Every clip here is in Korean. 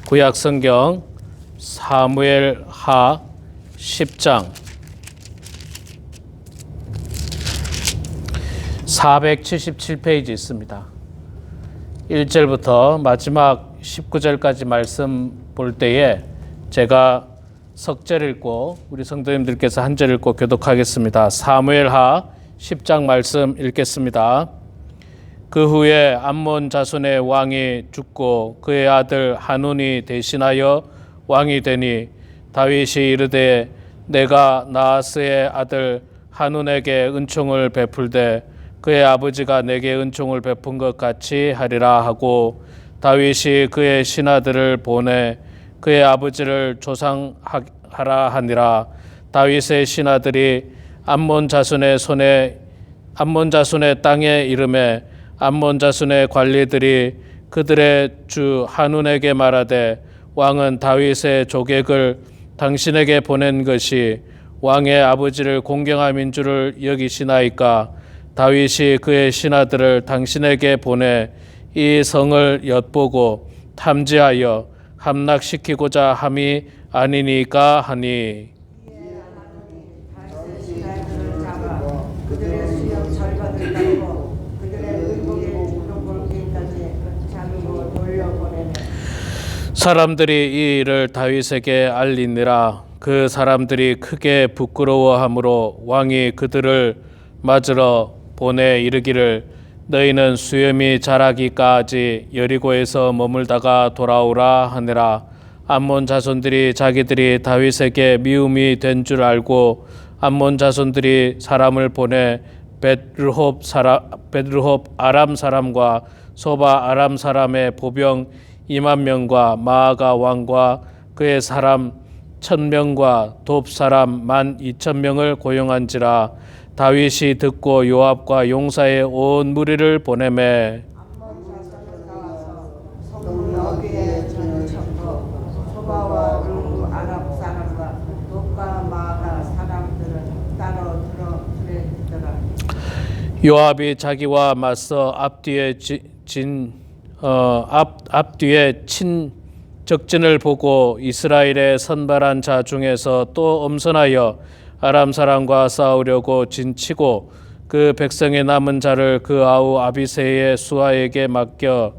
구약 성경 사무엘하 10장 477페이지 있습니다. 1절부터 마지막 19절까지 말씀 볼 때에 제가 석절 읽고 우리 성도님들께서 한 절 읽고 교독하겠습니다. 사무엘하 10장 말씀 읽겠습니다. 그 후에 암몬 자손의 왕이 죽고 그의 아들 한운이 대신하여 왕이 되니 다윗이 이르되 내가 나하스의 아들 한운에게 은총을 베풀되 그의 아버지가 내게 은총을 베푼 것 같이 하리라 하고 다윗이 그의 신하들을 보내 그의 아버지를 조상하라 하니라. 다윗의 신하들이 암몬 자손의 땅에 이름에 암몬 자손의 관리들이 그들의 주 한운에게 말하되 왕은 다윗의 조객을 당신에게 보낸 것이 왕의 아버지를 공경함인 줄을 여기시나이까. 다윗이 그의 신하들을 당신에게 보내 이 성을 엿보고 탐지하여 함락시키고자 함이 아니니까 하니. 사람들이 이 일을 다윗에게 알리니라. 그 사람들이 크게 부끄러워하므로 왕이 그들을 맞으러 보내 이르기를 너희는 수염이 자라기까지 여리고에서 머물다가 돌아오라 하니라. 암몬 자손들이 자기들이 다윗에게 미움이 된 줄 알고 암몬 자손들이 사람을 보내 벳르홉 아람 사람과 소바 아람 사람의 보병 2만 명과 마아가 왕과 그의 사람 1,000명과 돕 사람 12,000명을 고용한지라. 다윗이 듣고 요압과 용사의 온 무리를 보내매 소바와 루 아랍 사람과 돕과 마아가 사람들은 따로 들어들더라. 요압이 자기와 맞서 앞뒤에 친 적진을 보고 이스라엘의 선발한 자 중에서 또 엄선하여 아람 사람과 싸우려고 진치고 그 백성의 남은 자를 그 아우 아비새의 수하에게 맡겨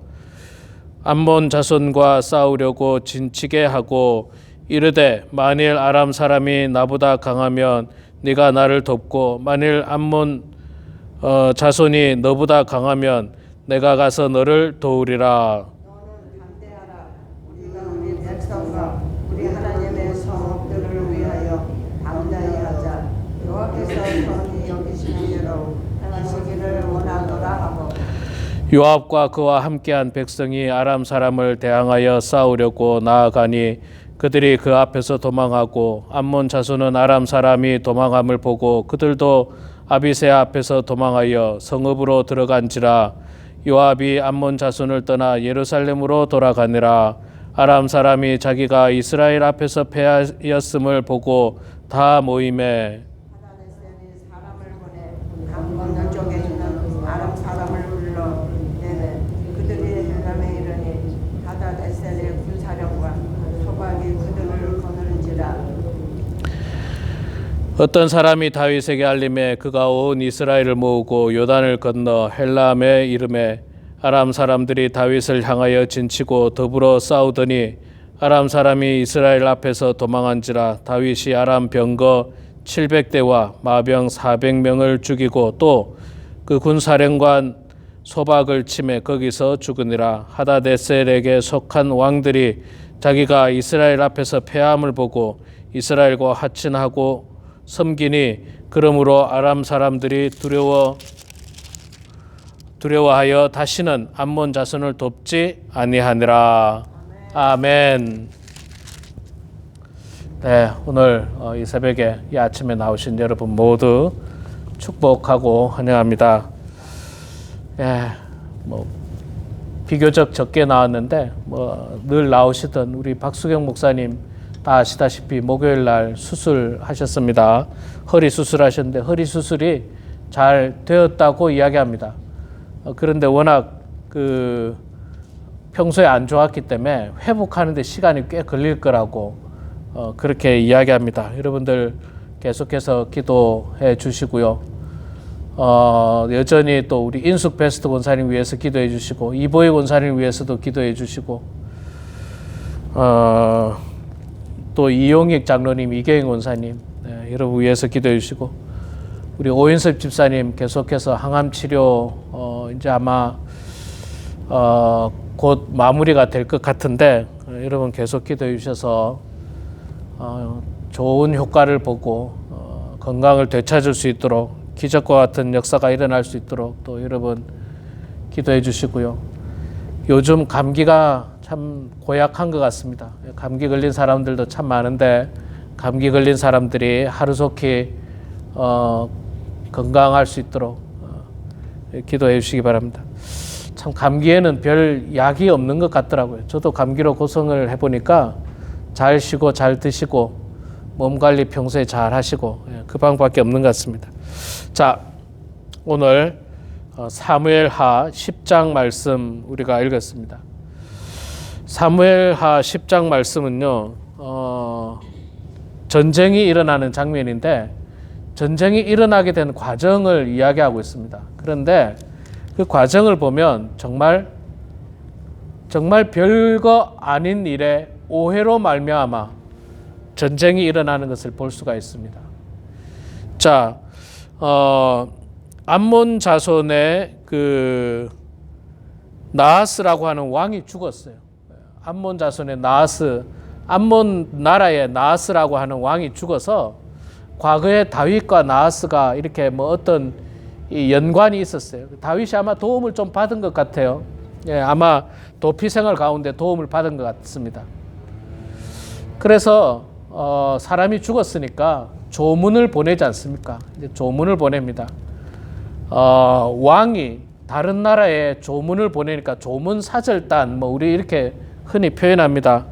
암몬 자손과 싸우려고 진치게 하고 이르되 만일 아람 사람이 나보다 강하면 네가 나를 돕고 만일 암몬 자손이 너보다 강하면 내가 가서 너를 도우리라. 너는 담대하라. 우리가 우리 백성과 우리 하나님의 성읍들을 위하여 담대히 하자. 여호와께서 선히 여기시는 대로 하시기를 원하노라 하고. 요압과 그와 함께한 백성이 아람 사람을 대항하여 싸우려고 나아가니 그들이 그 앞에서 도망하고 암몬 자손은 아람 사람이 도망함을 보고 그들도 아비새 앞에서 도망하여 성읍으로 들어간지라. 요압이 암몬 자손을 떠나 예루살렘으로 돌아가니라. 아람 사람이 자기가 이스라엘 앞에서 패하였음을 보고 다 모임에 하다데셀이 사람을 보내 강 건너쪽에 있는 아람 사람을 불러 내매 그들이 헬람에 이르니 하다데셀의 군사령관 소박이 그들을 거느린지라. 어떤 사람이 다윗에게 알림에 그가 온 이스라엘을 모으고 요단을 건너 헬람에 이름에 아람 사람들이 다윗을 향하여 진치고 더불어 싸우더니 아람 사람이 이스라엘 앞에서 도망한지라. 다윗이 아람 병거 700대와 마병 400명을 죽이고 또 그 군사령관 소박을 치매 거기서 죽으니라. 하다데셀에게 속한 왕들이 자기가 이스라엘 앞에서 패함을 보고 이스라엘과 하친하고 섬기니 그러므로 아람 사람들이 두려워하여 다시는 암몬 자손을 돕지 아니하니라. 아멘. 네, 오늘 이 새벽에 이 아침에 나오신 여러분 모두 축복하고 환영합니다. 비교적 적게 나왔는데 늘 나오시던 우리 박수경 목사님 다 아시다시피 목요일 날 수술하셨습니다. 허리 수술하셨는데 허리 수술이 잘 되었다고 이야기합니다. 그런데 워낙 평소에 안 좋았기 때문에 회복하는 데 시간이 꽤 걸릴 거라고 그렇게 이야기합니다. 여러분들 계속해서 기도해 주시고요. 여전히 또 우리 인숙 베스트 권사님 위해서 기도해 주시고 이보희 권사님 위해서도 기도해 주시고 또 이용익 장로님, 이경희 권사님 여러분 위해서 기도해 주시고 우리 오인섭 집사님 계속해서 항암 치료 이제 아마 곧 마무리가 될 것 같은데 여러분 계속 기도해 주셔서 좋은 효과를 보고 건강을 되찾을 수 있도록 기적과 같은 역사가 일어날 수 있도록 또 여러분 기도해 주시고요. 요즘 감기가 참 고약한 것 같습니다. 감기 걸린 사람들도 참 많은데 감기 걸린 사람들이 하루속히 건강할 수 있도록 기도해 주시기 바랍니다. 참 감기에는 별 약이 없는 것 같더라고요. 저도 감기로 고생을 해보니까 잘 쉬고 잘 드시고 몸 관리 평소에 잘 하시고 그 방법밖에 없는 것 같습니다. 자, 오늘 사무엘하 10장 말씀 우리가 읽었습니다. 사무엘하 10장 말씀은요, 전쟁이 일어나는 장면인데 전쟁이 일어나게 된 과정을 이야기하고 있습니다. 그런데 그 과정을 보면 정말 별거 아닌 일에 오해로 말미암아 전쟁이 일어나는 것을 볼 수가 있습니다. 자, 암몬 자손의 그 나하스라고 하는 왕이 죽었어요. 암몬 자손의 나하스, 암몬 나라의 나하스라고 하는 왕이 죽어서 과거에 다윗과 나하스가 이렇게 뭐 어떤 이 연관이 있었어요. 다윗이 아마 도움을 좀 받은 것 같아요. 예, 아마 도피 생활 가운데 도움을 받은 것 같습니다. 그래서 사람이 죽었으니까 조문을 보내지 않습니까? 이제 조문을 보냅니다. 왕이 다른 나라에 조문을 보내니까 조문 사절단 뭐 우리 이렇게 흔히 표현합니다.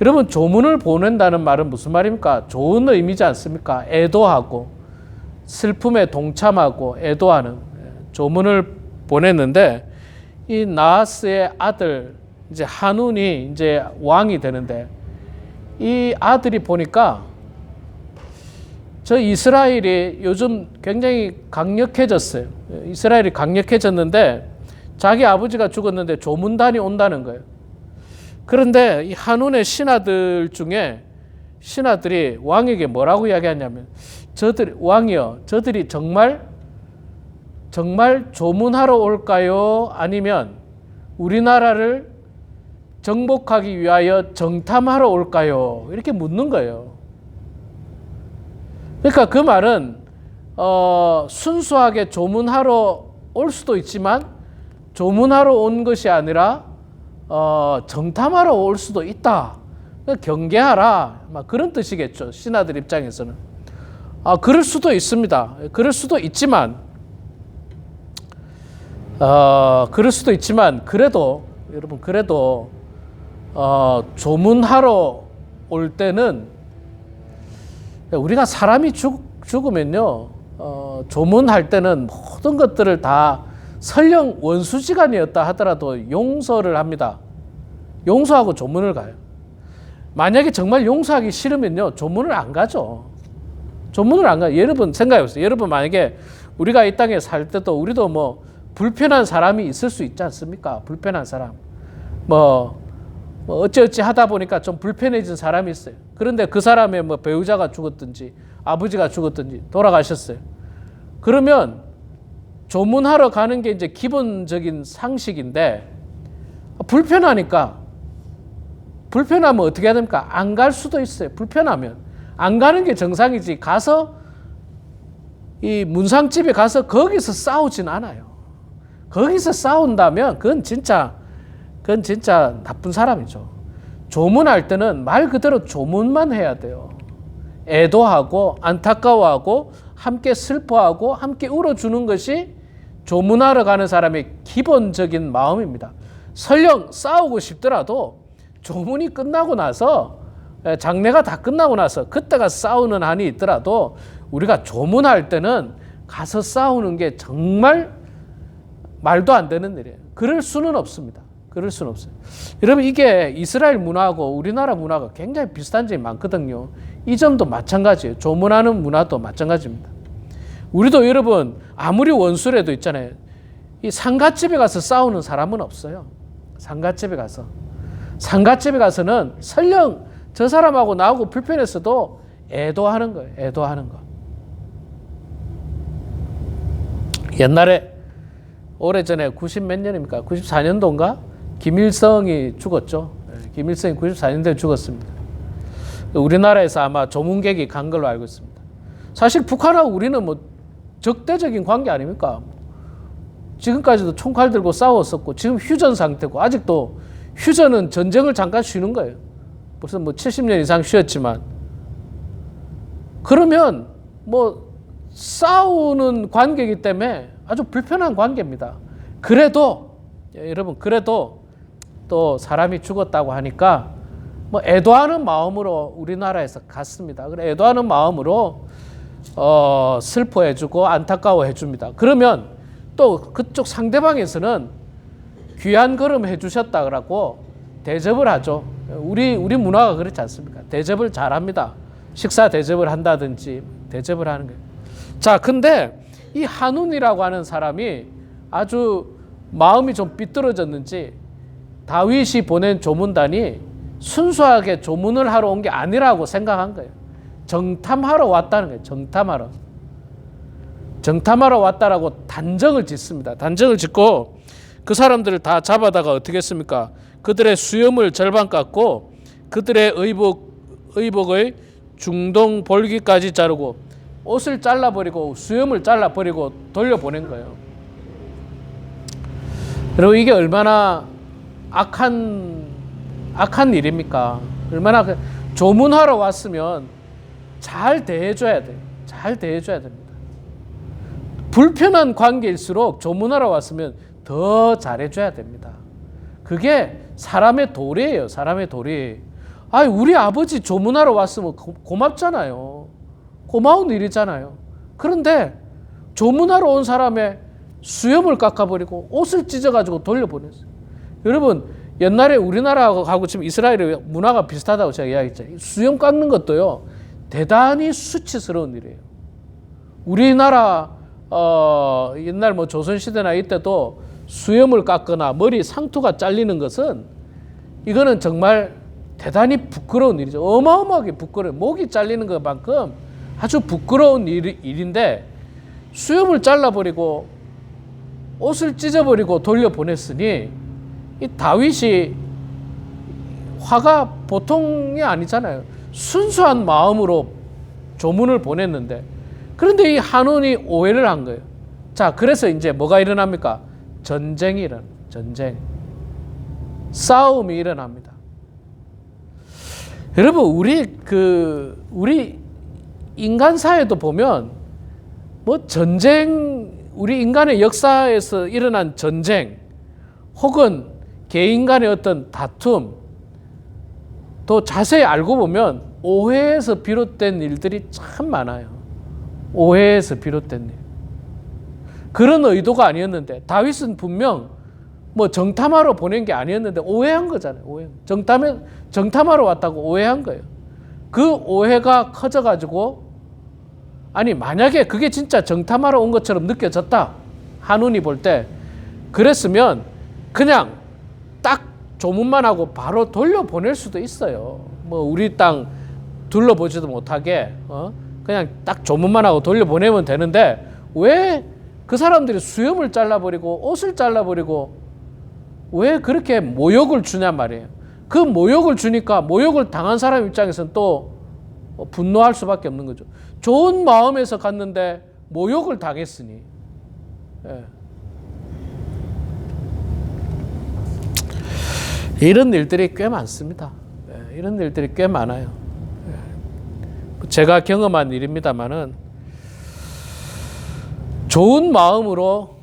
여러분 조문을 보낸다는 말은 무슨 말입니까? 좋은 의미지 않습니까? 애도하고 슬픔에 동참하고 애도하는 조문을 보냈는데 이 나하스의 아들 이제 한운이 이제 왕이 되는데 이 아들이 보니까 저 이스라엘이 요즘 굉장히 강력해졌어요. 이스라엘이 강력해졌는데 자기 아버지가 죽었는데 조문단이 온다는 거예요. 그런데 이 한운의 신하들 중에 신하들이 왕에게 뭐라고 이야기하냐면 왕이여, 저들이 정말 조문하러 올까요? 아니면 우리나라를 정복하기 위하여 정탐하러 올까요? 이렇게 묻는 거예요. 그러니까 그 말은 순수하게 조문하러 올 수도 있지만 조문하러 온 것이 아니라 정탐하러 올 수도 있다. 경계하라. 막 그런 뜻이겠죠. 신하들 입장에서는. 그럴 수도 있습니다. 그럴 수도 있지만 그래도 여러분 조문하러 올 때는 우리가 사람이 죽으면요 조문할 때는 모든 것들을 다 설령 원수지간이었다 하더라도 용서를 합니다. 용서하고 조문을 가요. 만약에 정말 용서하기 싫으면요 조문을 안 가죠. 조문을 안 가요. 여러분 생각해보세요. 여러분 만약에 우리가 이 땅에 살 때도 우리도 뭐 불편한 사람이 있을 수 있지 않습니까? 불편한 사람. 뭐 어찌어찌 하다 보니까 좀 불편해진 사람이 있어요. 그런데 그 사람의 뭐 배우자가 죽었든지 아버지가 죽었든지 돌아가셨어요. 그러면 조문하러 가는 게 이제 기본적인 상식인데 불편하면 어떻게 해야 됩니까? 안 갈 수도 있어요. 불편하면 안 가는 게 정상이지 가서 이 문상집에 가서 거기서 싸우진 않아요. 거기서 싸운다면 그건 진짜 나쁜 사람이죠. 조문할 때는 말 그대로 조문만 해야 돼요. 애도하고 안타까워하고 함께 슬퍼하고 함께 울어주는 것이 조문하러 가는 사람의 기본적인 마음입니다. 설령 싸우고 싶더라도 조문이 끝나고 나서 장례가 다 끝나고 나서 그때가 싸우는 한이 있더라도 우리가 조문할 때는 가서 싸우는 게 정말 말도 안 되는 일이에요. 그럴 수는 없습니다. 그럴 수는 없어요. 여러분 이게 이스라엘 문화하고 우리나라 문화가 굉장히 비슷한 점이 많거든요. 이 점도 마찬가지예요. 조문하는 문화도 마찬가지입니다. 우리도 여러분 아무리 원수라도 있잖아요. 이 상갓집에 가서 싸우는 사람은 없어요. 상갓집에 가서는 설령 저 사람하고 나하고 불편했어도 애도하는 거예요. 애도하는 거. 옛날에 오래전에 90 몇 년입니까? 94년도인가? 김일성이 죽었죠. 김일성이 94년도에 죽었습니다. 우리나라에서 아마 조문객이 간 걸로 알고 있습니다. 사실 북한하고 우리는 뭐 적대적인 관계 아닙니까? 지금까지도 총칼 들고 싸웠었고 지금 휴전 상태고 아직도 휴전은 전쟁을 잠깐 쉬는 거예요. 벌써 뭐 70년 이상 쉬었지만 그러면 뭐 싸우는 관계이기 때문에 아주 불편한 관계입니다. 그래도 여러분 그래도 또 사람이 죽었다고 하니까 뭐 애도하는 마음으로 우리나라에서 갔습니다. 그래 애도하는 마음으로 슬퍼해주고 안타까워해줍니다. 그러면 또 그쪽 상대방에서는 귀한 걸음 해주셨다고 대접을 하죠. 우리 문화가 그렇지 않습니까? 대접을 잘합니다. 식사 대접을 한다든지 대접을 하는 거예요. 자, 근데 이 한운이라고 하는 사람이 아주 마음이 좀 삐뚤어졌는지 다윗이 보낸 조문단이 순수하게 조문을 하러 온 게 아니라고 생각한 거예요. 정탐하러 왔다는 거예요. 정탐하러 왔다라고 단정을 짓습니다. 단정을 짓고 그 사람들을 다 잡아다가 어떻게 했습니까? 그들의 수염을 절반 깎고 그들의 의복의 중동 볼기까지 자르고 옷을 잘라버리고 수염을 잘라버리고 돌려보낸 거예요. 여러분 이게 얼마나 악한 일입니까? 얼마나 조문하러 왔으면 잘 대해줘야 돼요. 잘 대해줘야 됩니다. 불편한 관계일수록 조문하러 왔으면 더 잘해줘야 됩니다. 그게 사람의 도리예요. 사람의 도리. 우리 아버지 조문하러 왔으면 고맙잖아요. 고마운 일이잖아요. 그런데 조문하러 온 사람의 수염을 깎아버리고 옷을 찢어가지고 돌려보냈어요. 여러분 옛날에 우리나라하고 지금 이스라엘의 문화가 비슷하다고 제가 이야기했잖아요. 수염 깎는 것도요 대단히 수치스러운 일이에요. 우리나라 옛날 뭐 조선시대나 이때도 수염을 깎거나 머리 상투가 잘리는 것은 이거는 정말 대단히 부끄러운 일이죠. 어마어마하게 부끄러워요. 목이 잘리는 것만큼 아주 부끄러운 일인데 수염을 잘라버리고 옷을 찢어버리고 돌려보냈으니 이 다윗이 화가 보통이 아니잖아요. 순수한 마음으로 조문을 보냈는데 그런데 이 한운이 오해를 한 거예요. 자, 그래서 이제 뭐가 일어납니까? 전쟁이 전쟁. 싸움이 일어납니다. 여러분, 우리 인간 사회도 보면 뭐 우리 인간의 역사에서 일어난 전쟁 혹은 개인 간의 어떤 다툼 또 자세히 알고 보면 오해에서 비롯된 일들이 참 많아요. 오해에서 비롯된 일. 그런 의도가 아니었는데 다윗은 분명 뭐 정탐하러 보낸 게 아니었는데 오해한 거잖아요. 정탐하러 왔다고 오해한 거예요. 그 오해가 커져가지고 만약에 그게 진짜 정탐하러 온 것처럼 느껴졌다. 한운이 볼 때 그랬으면 그냥 딱 조문만 하고 바로 돌려보낼 수도 있어요. 뭐 우리 땅 둘러보지도 못하게 그냥 딱 조문만 하고 돌려보내면 되는데 왜 그 사람들이 수염을 잘라버리고 옷을 잘라버리고 왜 그렇게 모욕을 주냔 말이에요. 그 모욕을 주니까 모욕을 당한 사람 입장에서는 또 분노할 수밖에 없는 거죠. 좋은 마음에서 갔는데 모욕을 당했으니. 이런 일들이 꽤 많습니다. 이런 일들이 꽤 많아요. 제가 경험한 일입니다만은 좋은 마음으로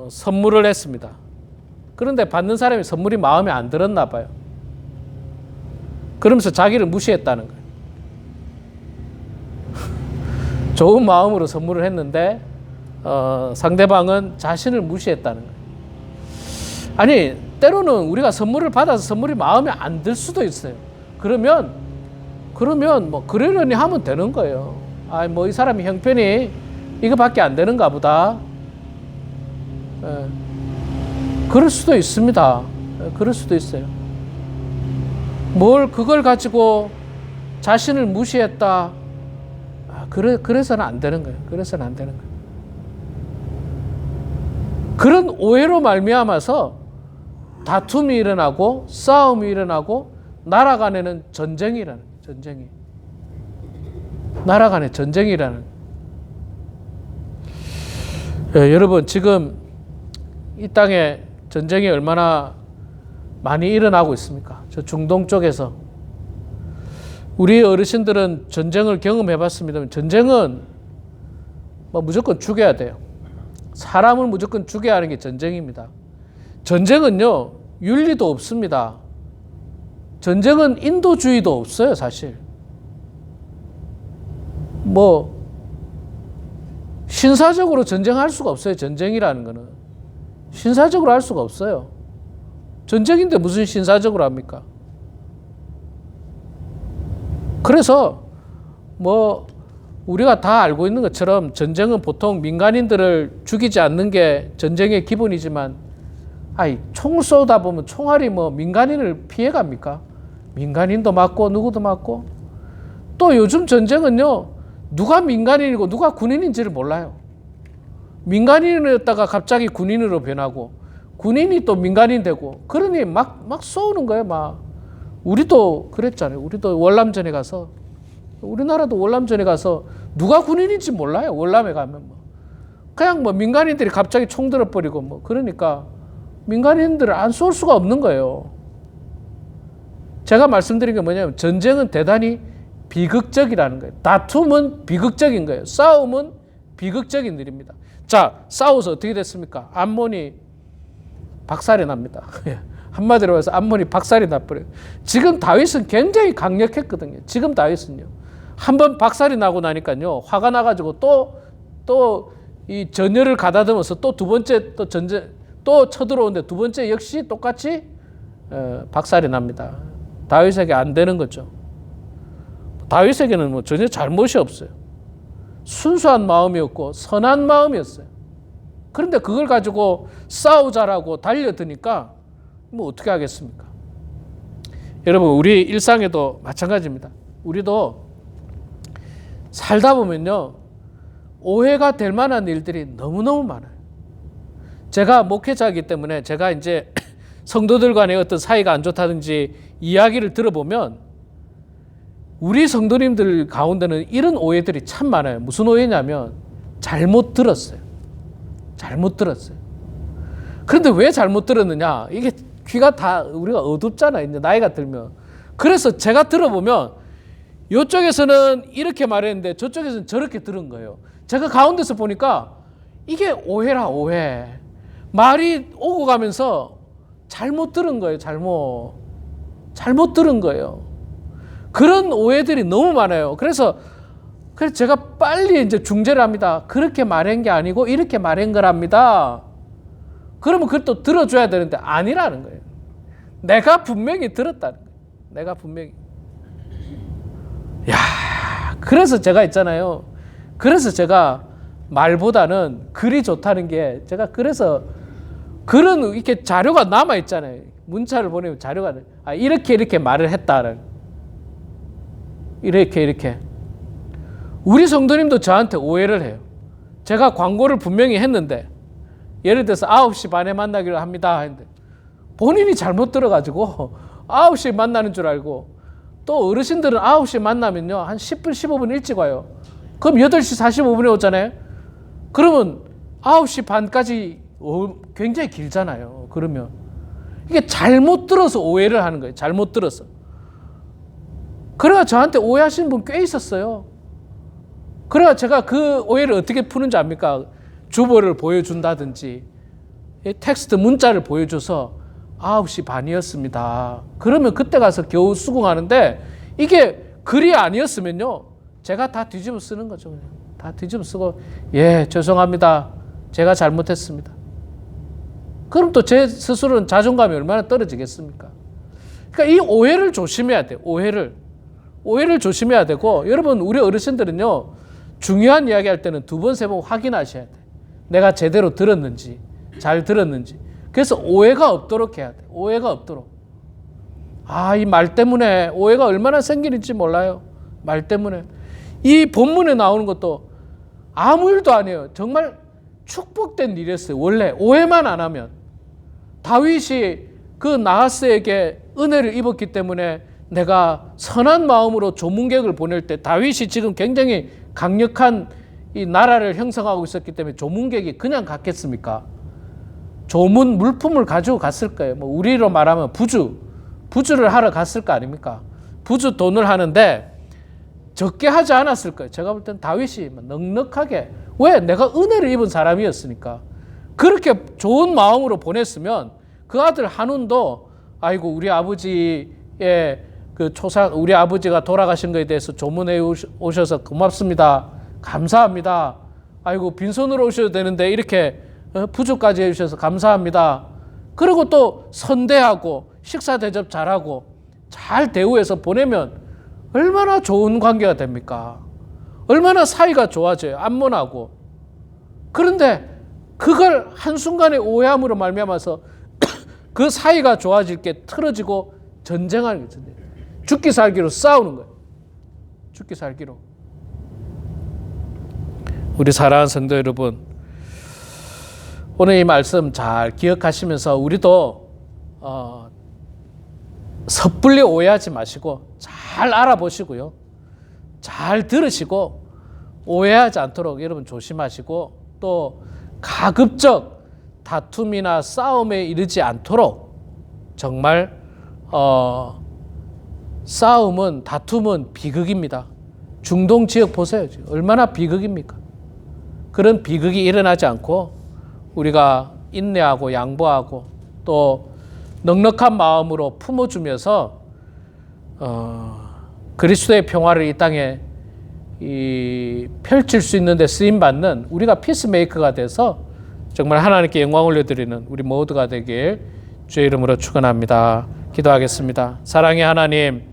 선물을 했습니다. 그런데 받는 사람이 선물이 마음에 안 들었나 봐요. 그러면서 자기를 무시했다는 거예요. 좋은 마음으로 선물을 했는데 상대방은 자신을 무시했다는 거예요. 때로는 우리가 선물을 받아서 선물이 마음에 안 들 수도 있어요. 그러면 뭐 그러려니 하면 되는 거예요. 아, 뭐 이 사람이 형편이 이거밖에 안 되는가 보다. 예. 그럴 수도 있습니다. 예, 그럴 수도 있어요. 그걸 가지고 자신을 무시했다. 아, 그래서는 안 되는 거예요. 그래서는 안 되는 거예요. 그런 오해로 말미암아서 다툼이 일어나고 싸움이 일어나고 나라 간에는 전쟁이 일어나요. 전쟁이. 나라 간에 전쟁이 일어나요. 예, 여러분 지금 이 땅에 전쟁이 얼마나 많이 일어나고 있습니까? 저 중동 쪽에서. 우리 어르신들은 전쟁을 경험해 봤습니다만 전쟁은 뭐 무조건 죽여야 돼요. 사람을 무조건 죽여야 하는 게 전쟁입니다. 전쟁은요, 윤리도 없습니다. 전쟁은 인도주의도 없어요, 사실. 뭐, 신사적으로 전쟁할 수가 없어요, 전쟁이라는 거는. 신사적으로 할 수가 없어요. 전쟁인데 무슨 신사적으로 합니까? 그래서, 뭐, 우리가 다 알고 있는 것처럼 전쟁은 보통 민간인들을 죽이지 않는 게 전쟁의 기본이지만, 총을 쏘다 보면 총알이 뭐 민간인을 피해갑니까? 민간인도 맞고 누구도 맞고. 또 요즘 전쟁은요, 누가 민간인이고 누가 군인인지를 몰라요. 민간인이었다가 갑자기 군인으로 변하고 군인이 또 민간인 되고 그러니 막 쏘는 거예요. 막 우리도 그랬잖아요. 우리도 월남전에 가서, 우리나라도 월남전에 가서 누가 군인인지 몰라요. 월남에 가면 뭐 그냥 뭐 민간인들이 갑자기 총 들어버리고 뭐 그러니까 민간인들을 안 쏠 수가 없는 거예요. 제가 말씀드린 게 뭐냐면 전쟁은 대단히 비극적이라는 거예요. 다툼은 비극적인 거예요. 싸움은 비극적인 일입니다. 자, 싸워서 어떻게 됐습니까? 암몬이 박살이 납니다. 한마디로 해서 암몬이 박살이 나버려요. 지금 다윗은 굉장히 강력했거든요. 지금 다윗은요. 한번 박살이 나고 나니까요. 화가 나가지고 또 이 전열을 가다듬어서 또 두 번째 또 쳐들어오는데 두 번째 역시 똑같이 박살이 납니다. 다윗에게 안 되는 거죠. 다윗에게는 뭐 전혀 잘못이 없어요. 순수한 마음이었고 선한 마음이었어요. 그런데 그걸 가지고 싸우자라고 달려드니까 뭐 어떻게 하겠습니까? 여러분 우리 일상에도 마찬가지입니다. 우리도 살다 보면요 오해가 될 만한 일들이 너무너무 많아요. 제가 목회자이기 때문에 제가 이제 성도들 간의 어떤 사이가 안 좋다든지 이야기를 들어보면 우리 성도님들 가운데는 이런 오해들이 참 많아요. 무슨 오해냐면 잘못 들었어요. 잘못 들었어요. 그런데 왜 잘못 들었느냐? 이게 귀가 다 우리가 어둡잖아요. 이제 나이가 들면. 그래서 제가 들어보면 이쪽에서는 이렇게 말했는데 저쪽에서는 저렇게 들은 거예요. 제가 가운데서 보니까 이게 오해라 오해. 말이 오고 가면서 잘못 들은 거예요. 잘못 들은 거예요. 그런 오해들이 너무 많아요. 그래서 제가 빨리 이제 중재를 합니다. 그렇게 말한 게 아니고 이렇게 말한 거랍니다. 그러면 그걸 또 들어줘야 되는데 아니라는 거예요. 내가 분명히 들었다는 거예요. 내가 분명히. 그래서 제가 있잖아요. 그래서 제가 말보다는 글이 좋다는 게 제가 그래서 그런 이렇게 자료가 남아 있잖아요. 문자를 보내면 자료가 이렇게 말을 했다는. 이렇게. 우리 성도님도 저한테 오해를 해요. 제가 광고를 분명히 했는데 예를 들어서 9시 반에 만나기로 합니다 했는데 본인이 잘못 들어가지고 9시에 만나는 줄 알고 또 어르신들은 9시에 만나면요 한 10분 15분 일찍 와요. 그럼 8시 45분에 오잖아요. 그러면 9시 반까지 굉장히 길잖아요. 그러면 이게 잘못 들어서 오해를 하는 거예요. 잘못 들어서. 그래가 저한테 오해하시는 분 꽤 있었어요. 그래가 제가 그 오해를 어떻게 푸는지 압니까? 주보를 보여준다든지 텍스트 문자를 보여줘서 9시 반이었습니다. 그러면 그때 가서 겨우 수긍하는데 이게 글이 아니었으면요 제가 다 뒤집어 쓰는 거죠. 그냥. 다 뒤집어 쓰고 예 죄송합니다. 제가 잘못했습니다. 그럼 또 제 스스로는 자존감이 얼마나 떨어지겠습니까? 그러니까 이 오해를 조심해야 돼요. 오해를 조심해야 되고, 여러분 우리 어르신들은요, 중요한 이야기 할 때는 2번, 3번 확인하셔야 돼요. 내가 제대로 들었는지, 잘 들었는지. 그래서 오해가 없도록 해야 돼요. 오해가 없도록. 이 말 때문에 오해가 얼마나 생기는지 몰라요. 말 때문에. 이 본문에 나오는 것도 아무 일도 아니에요. 정말 축복된 일이었어요. 원래 오해만 안 하면. 다윗이 그 나하스에게 은혜를 입었기 때문에 내가 선한 마음으로 조문객을 보낼 때, 다윗이 지금 굉장히 강력한 이 나라를 형성하고 있었기 때문에 조문객이 그냥 갔겠습니까? 조문 물품을 가지고 갔을 거예요. 뭐 우리로 말하면 부주를 하러 갔을 거 아닙니까? 부주 돈을 하는데 적게 하지 않았을 거예요. 제가 볼 땐 다윗이 넉넉하게, 왜? 내가 은혜를 입은 사람이었으니까. 그렇게 좋은 마음으로 보냈으면 그 아들 한운도, 아이고 우리 아버지의 그 우리 아버지가 돌아가신 것에 대해서 조문해 오셔서 고맙습니다. 감사합니다. 아이고 빈손으로 오셔도 되는데 이렇게 부주까지 해주셔서 감사합니다. 그리고 또 선대하고 식사 대접 잘하고 잘 대우해서 보내면 얼마나 좋은 관계가 됩니까? 얼마나 사이가 좋아져요. 안문하고. 그런데 그걸 한순간에 오해함으로 말미암아서 그 사이가 좋아질 게 틀어지고 전쟁하는 거죠. 죽기 살기로 싸우는 거예요. 죽기 살기로. 우리 사랑하는 성도 여러분, 오늘 이 말씀 잘 기억하시면서 우리도 섣불리 오해하지 마시고 잘 알아보시고요. 잘 들으시고 오해하지 않도록 여러분 조심하시고, 또 가급적 다툼이나 싸움에 이르지 않도록, 정말 싸움은, 다툼은 비극입니다. 중동 지역 보세요. 얼마나 비극입니까? 그런 비극이 일어나지 않고 우리가 인내하고 양보하고 또 넉넉한 마음으로 품어주면서 그리스도의 평화를 이 땅에 펼칠 수 있는 데 쓰임받는 우리가 피스메이커가 돼서 정말 하나님께 영광 올려드리는 우리 모두가 되길 주의 이름으로 축원합니다. 기도하겠습니다. 사랑의 하나님,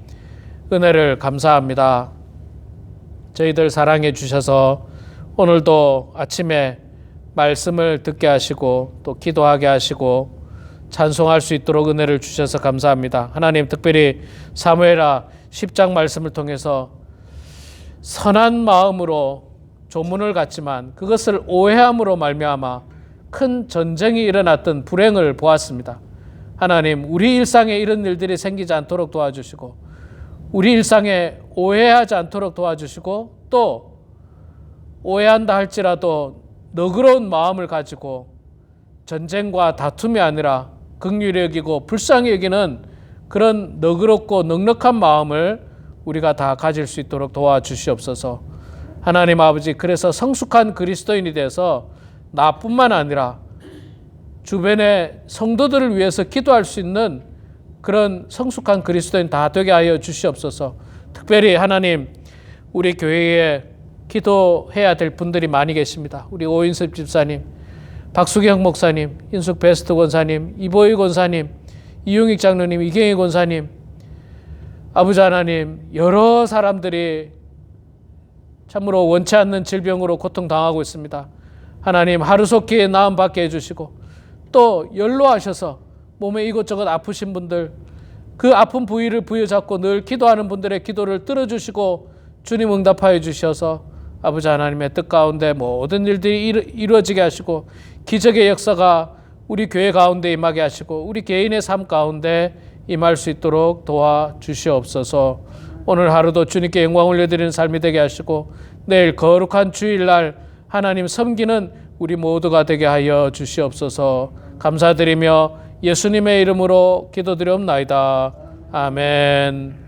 은혜를 감사합니다. 저희들 사랑해 주셔서 오늘도 아침에 말씀을 듣게 하시고 또 기도하게 하시고 찬송할 수 있도록 은혜를 주셔서 감사합니다. 하나님, 특별히 사무엘하 10장 말씀을 통해서 선한 마음으로 조문을 갔지만 그것을 오해함으로 말미암아 큰 전쟁이 일어났던 불행을 보았습니다. 하나님, 우리 일상에 이런 일들이 생기지 않도록 도와주시고 우리 일상에 오해하지 않도록 도와주시고, 또 오해한다 할지라도 너그러운 마음을 가지고 전쟁과 다툼이 아니라 긍휼히 여기고 불쌍히 여기는 그런 너그럽고 넉넉한 마음을 우리가 다 가질 수 있도록 도와주시옵소서. 하나님 아버지, 그래서 성숙한 그리스도인이 돼서 나뿐만 아니라 주변의 성도들을 위해서 기도할 수 있는 그런 성숙한 그리스도인 다 되게 하여 주시옵소서. 특별히 하나님, 우리 교회에 기도해야 될 분들이 많이 계십니다. 우리 오인섭 집사님, 박수경 목사님, 인숙 베스트 권사님, 이보희 권사님, 이용익 장로님, 이경희 권사님, 아버지 하나님, 여러 사람들이 참으로 원치 않는 질병으로 고통당하고 있습니다. 하나님, 하루속히 나음 받게 해주시고 또 연로하셔서 몸에 이것저것 아프신 분들, 그 아픈 부위를 부여잡고 늘 기도하는 분들의 기도를 들어주시고 주님 응답하여 주셔서 아버지 하나님의 뜻 가운데 모든 일들이 이루어지게 하시고 기적의 역사가 우리 교회 가운데 임하게 하시고 우리 개인의 삶 가운데 임할 수 있도록 도와주시옵소서. 오늘 하루도 주님께 영광 올려드리는 삶이 되게 하시고 내일 거룩한 주일날 하나님 섬기는 우리 모두가 되게 하여 주시옵소서. 감사드리며 예수님의 이름으로 기도드리옵나이다. 아멘.